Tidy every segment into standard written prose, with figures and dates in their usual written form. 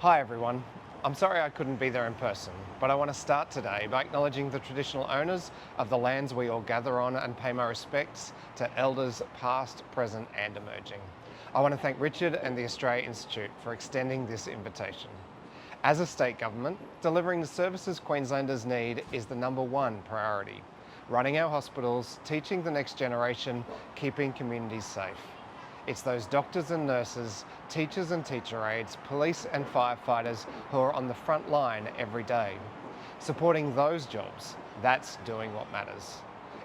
Hi everyone. I'm sorry I couldn't be there in person, but I want to start today by acknowledging the traditional owners of the lands we all gather on and pay my respects to elders past, present and emerging. I want to thank Richard and the Australia Institute for extending this invitation. As a state government, delivering the services Queenslanders need is the number one priority. Running our hospitals, teaching the next generation, keeping communities safe. It's those doctors and nurses, teachers and teacher aides, police and firefighters who are on the front line every day. Supporting those jobs, that's doing what matters.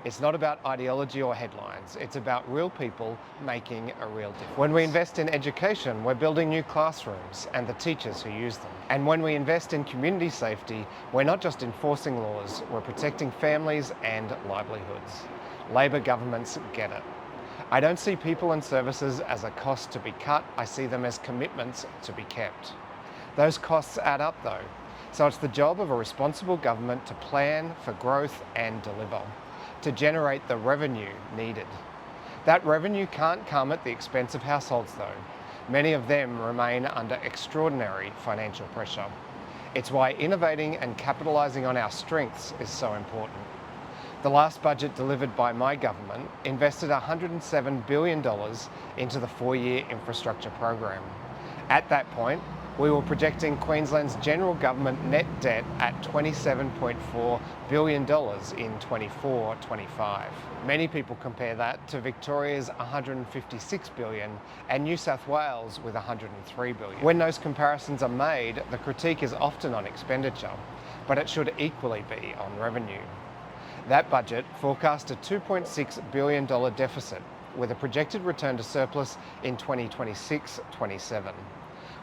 It's not about ideology or headlines, it's about real people making a real difference. When we invest in education, we're building new classrooms and the teachers who use them. And when we invest in community safety, we're not just enforcing laws, we're protecting families and livelihoods. Labor governments get it. I don't see people and services as a cost to be cut, I see them as commitments to be kept. Those costs add up though, so it's the job of a responsible government to plan for growth and deliver, to generate the revenue needed. That revenue can't come at the expense of households though. Many of them remain under extraordinary financial pressure. It's why innovating and capitalising on our strengths is so important. The last budget delivered by my government invested $107 billion into the 4-year infrastructure program. At that point, we were projecting Queensland's general government net debt at $27.4 billion in 24-25. Many people compare that to Victoria's $156 billion and New South Wales with $103 billion. When those comparisons are made, the critique is often on expenditure, but it should equally be on revenue. That budget forecast a $2.6 billion deficit with a projected return to surplus in 2026-27.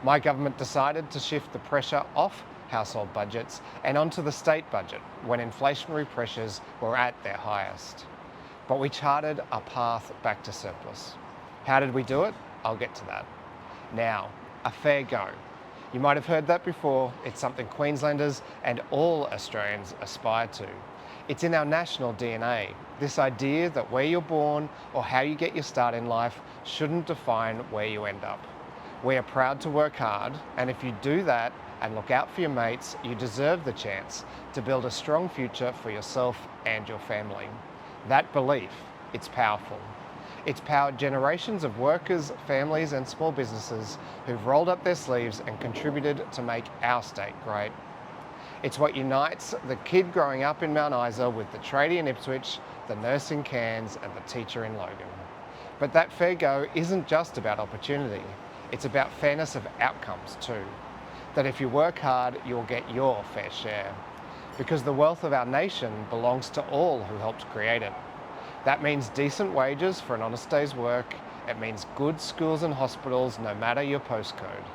My government decided to shift the pressure off household budgets and onto the state budget when inflationary pressures were at their highest. But we charted a path back to surplus. How did we do it? I'll get to that. Now, a fair go. You might have heard that before. It's something Queenslanders and all Australians aspire to. It's in our national DNA, this idea that where you're born or how you get your start in life shouldn't define where you end up. We are proud to work hard, and if you do that and look out for your mates, you deserve the chance to build a strong future for yourself and your family. That belief, it's powerful. It's powered generations of workers, families and small businesses who've rolled up their sleeves and contributed to make our state great. It's what unites the kid growing up in Mount Isa with the tradie in Ipswich, the nurse in Cairns and the teacher in Logan. But that fair go isn't just about opportunity, it's about fairness of outcomes too. That if you work hard, you'll get your fair share. Because the wealth of our nation belongs to all who helped create it. That means decent wages for an honest day's work, it means good schools and hospitals no matter your postcode.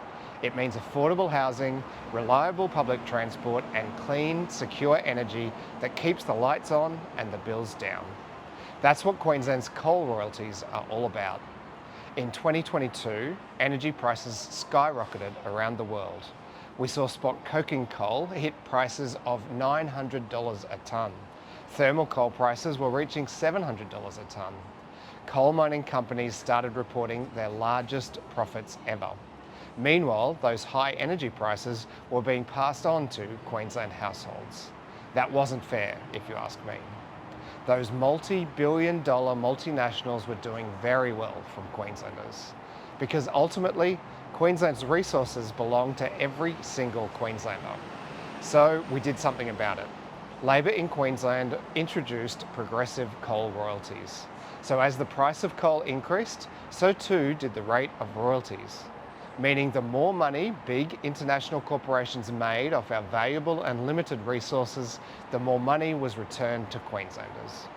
It means affordable housing, reliable public transport and clean, secure energy that keeps the lights on and the bills down. That's what Queensland's coal royalties are all about. In 2022, energy prices skyrocketed around the world. We saw spot coking coal hit prices of $900 a tonne. Thermal coal prices were reaching $700 a tonne. Coal mining companies started reporting their largest profits ever. Meanwhile, those high energy prices were being passed on to Queensland households. That wasn't fair, if you ask me. Those multi-billion-dollar multinationals were doing very well from Queenslanders, because ultimately, Queensland's resources belong to every single Queenslander. So we did something about it. Labor in Queensland introduced progressive coal royalties. So as the price of coal increased, so too did the rate of royalties. Meaning the more money big international corporations made off our valuable and limited resources, the more money was returned to Queenslanders.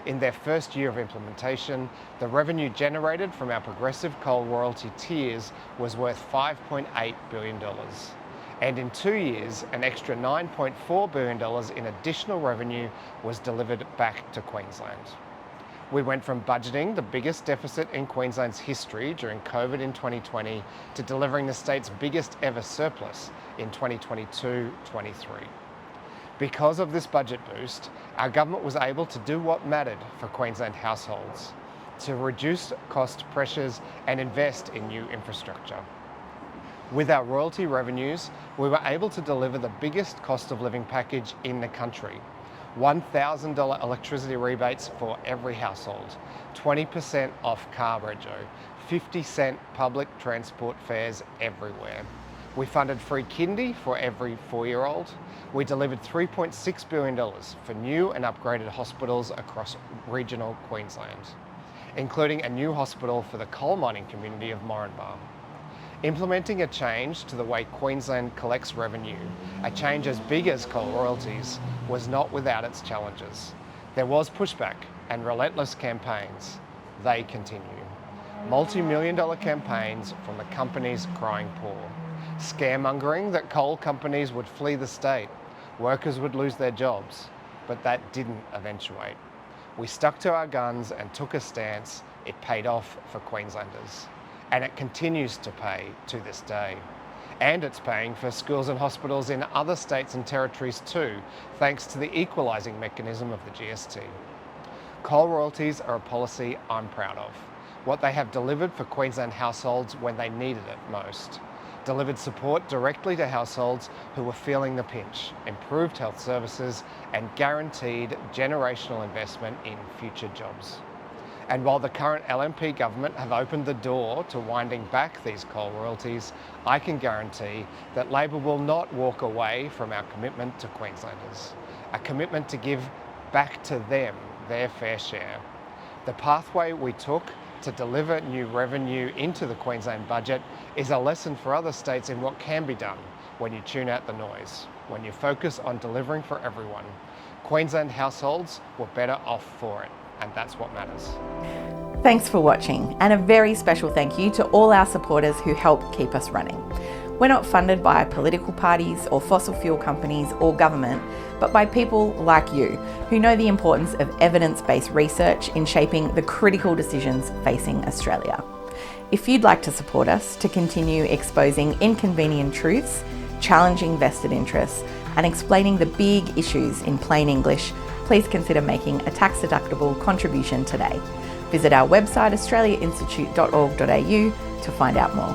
In their first year of implementation, the revenue generated from our progressive coal royalty tiers was worth $5.8 billion. And in 2 years, an extra $9.4 billion in additional revenue was delivered back to Queensland. We went from budgeting the biggest deficit in Queensland's history during COVID in 2020 to delivering the state's biggest ever surplus in 2022-23. Because of this budget boost, our government was able to do what mattered for Queensland households, to reduce cost pressures and invest in new infrastructure. With our royalty revenues, we were able to deliver the biggest cost of living package in the country. $1,000 electricity rebates for every household, 20% off car rego, 50-cent public transport fares everywhere. We funded free kindy for every 4-year-old. We delivered $3.6 billion for new and upgraded hospitals across regional Queensland, including a new hospital for the coal mining community of Moranbah. Implementing a change to the way Queensland collects revenue, a change as big as coal royalties, was not without its challenges. There was pushback and relentless campaigns. They continue. Multi-million-dollar campaigns from the companies crying poor. Scaremongering that coal companies would flee the state, workers would lose their jobs, but that didn't eventuate. We stuck to our guns and took a stance. It paid off for Queenslanders. And it continues to pay to this day. And it's paying for schools and hospitals in other states and territories too, thanks to the equalising mechanism of the GST. Coal royalties are a policy I'm proud of. What they have delivered for Queensland households when they needed it most. Delivered support directly to households who were feeling the pinch, improved health services, and guaranteed generational investment in future jobs. And while the current LNP government have opened the door to winding back these coal royalties, I can guarantee that Labor will not walk away from our commitment to Queenslanders, a commitment to give back to them their fair share. The pathway we took to deliver new revenue into the Queensland budget is a lesson for other states in what can be done when you tune out the noise, when you focus on delivering for everyone. Queensland households were better off for it. And that's what matters. Thanks for watching, and a very special thank you to all our supporters who help keep us running. We're not funded by political parties or fossil fuel companies or government, but by people like you who know the importance of evidence-based research in shaping the critical decisions facing Australia. If you'd like to support us to continue exposing inconvenient truths, challenging vested interests, and explaining the big issues in plain English, please consider making a tax-deductible contribution today. Visit our website australiainstitute.org.au to find out more.